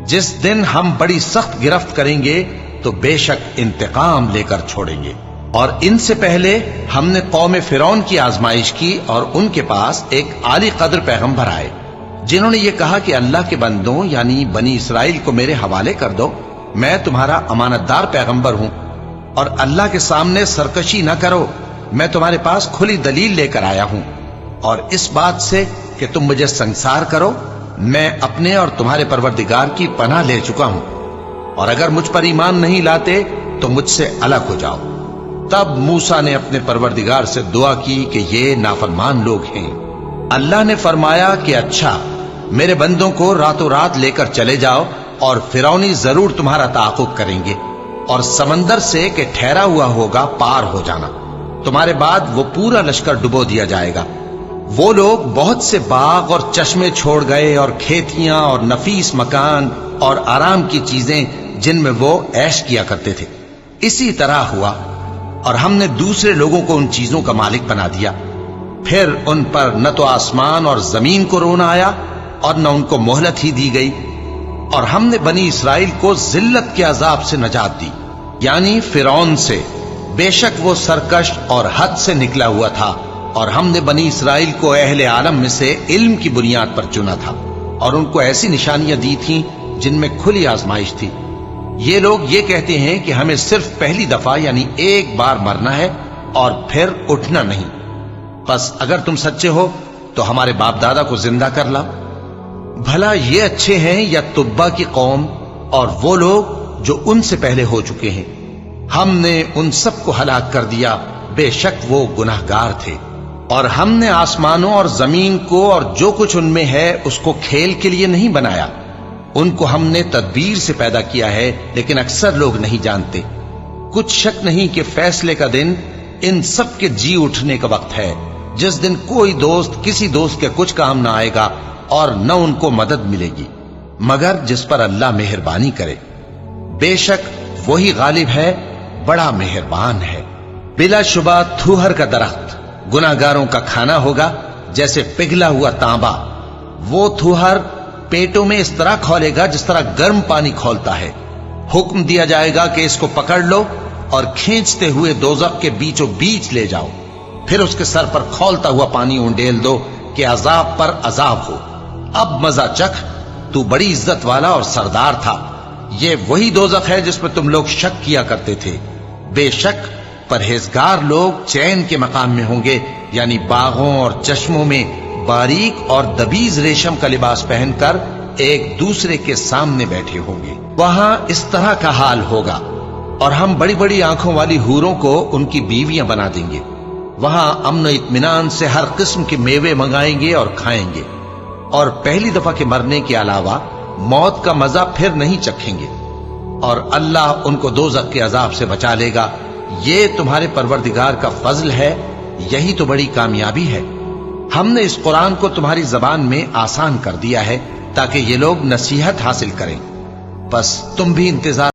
جس دن ہم بڑی سخت گرفت کریں گے تو بے شک انتقام لے کر چھوڑیں گے۔ اور ان سے پہلے ہم نے قوم فرعون کی آزمائش کی اور ان کے پاس ایک عالی قدر پیغمبر آئے جنہوں نے یہ کہا کہ اللہ کے بندوں یعنی بنی اسرائیل کو میرے حوالے کر دو، میں تمہارا امانت دار پیغمبر ہوں، اور اللہ کے سامنے سرکشی نہ کرو، میں تمہارے پاس کھلی دلیل لے کر آیا ہوں، اور اس بات سے کہ تم مجھے سنسار کرو میں اپنے اور تمہارے پروردگار کی پناہ لے چکا ہوں، اور اگر مجھ پر ایمان نہیں لاتے تو مجھ سے الگ ہو جاؤ۔ تب موسیٰ نے اپنے پروردگار سے دعا کی کہ یہ نافرمان لوگ ہیں۔ اللہ نے فرمایا کہ اچھا، میرے بندوں کو راتوں رات لے کر چلے جاؤ، اور فرعونی ضرور تمہارا تعاقب کریں گے، اور سمندر سے کہ ٹھہرا ہوا ہوگا پار ہو جانا، تمہارے بعد وہ پورا لشکر ڈبو دیا جائے گا۔ وہ لوگ بہت سے باغ اور چشمے چھوڑ گئے، اور کھیتیاں اور نفیس مکان اور آرام کی چیزیں جن میں وہ عیش کیا کرتے تھے۔ اسی طرح ہوا، اور ہم نے دوسرے لوگوں کو ان چیزوں کا مالک بنا دیا۔ پھر ان پر نہ تو آسمان اور زمین کو رونا آیا اور نہ ان کو مہلت ہی دی گئی، اور ہم نے بنی اسرائیل کو ذلت کے عذاب سے نجات دی، یعنی فرعون سے، بے شک وہ سرکش اور حد سے نکلا ہوا تھا، اور ہم نے بنی اسرائیل کو اہل عالم میں سے علم کی بنیاد پر چنا تھا، اور ان کو ایسی نشانیاں دی تھیں جن میں کھلی آزمائش تھی۔ یہ لوگ یہ کہتے ہیں کہ ہمیں صرف پہلی دفعہ یعنی ایک بار مرنا ہے اور پھر اٹھنا نہیں، بس اگر تم سچے ہو تو ہمارے باپ دادا کو زندہ کر لاؤ۔ بھلا یہ اچھے ہیں یا تبا کی قوم اور وہ لوگ جو ان سے پہلے ہو چکے ہیں؟ ہم نے ان سب کو ہلاک کر دیا، بے شک وہ گناہگار تھے۔ اور ہم نے آسمانوں اور زمین کو اور جو کچھ ان میں ہے اس کو کھیل کے لیے نہیں بنایا، ان کو ہم نے تدبیر سے پیدا کیا ہے، لیکن اکثر لوگ نہیں جانتے۔ کچھ شک نہیں کہ فیصلے کا دن ان سب کے جی اٹھنے کا وقت ہے، جس دن کوئی دوست کسی دوست کے کچھ کام نہ آئے گا اور نہ ان کو مدد ملے گی مگر جس پر اللہ مہربانی کرے۔ بے شک وہی غالب ہے، بڑا مہربان ہے۔ بلا شبہ تھوہر کا درخت گناہگاروں کا کھانا ہوگا، جیسے پگھلا ہوا تانبا۔ وہ تھوہر پیٹوں میں اس طرح کھولے گا جس طرح گرم پانی کھولتا ہے۔ حکم دیا جائے گا کہ اس کو پکڑ لو اور کھینچتے ہوئے دوزخ کے بیچوں بیچ لے جاؤ، پھر اس کے سر پر کھولتا ہوا پانی انڈیل دو کہ عذاب پر عذاب ہو۔ اب مزہ چکھ، تو بڑی عزت والا اور سردار تھا۔ یہ وہی دوزخ ہے جس میں تم لوگ شک کیا کرتے تھے۔ بے شک پرہیزگار لوگ چین کے مقام میں ہوں گے، یعنی باغوں اور چشموں میں باریک اور دبیز ریشم کا لباس پہن کر ایک دوسرے کے سامنے بیٹھے ہوں گے۔ وہاں اس طرح کا حال ہوگا، اور ہم بڑی بڑی آنکھوں والی حوروں کو ان کی بیویاں بنا دیں گے۔ وہاں امن و اطمینان سے ہر قسم کے میوے منگائیں گے اور کھائیں گے، اور پہلی دفعہ کے مرنے کے علاوہ موت کا مزہ پھر نہیں چکھیں گے، اور اللہ ان کو دوزخ کے عذاب سے بچا لے گا۔ یہ تمہارے پروردگار کا فضل ہے، یہی تو بڑی کامیابی ہے۔ ہم نے اس قرآن کو تمہاری زبان میں آسان کر دیا ہے تاکہ یہ لوگ نصیحت حاصل کریں، بس تم بھی انتظار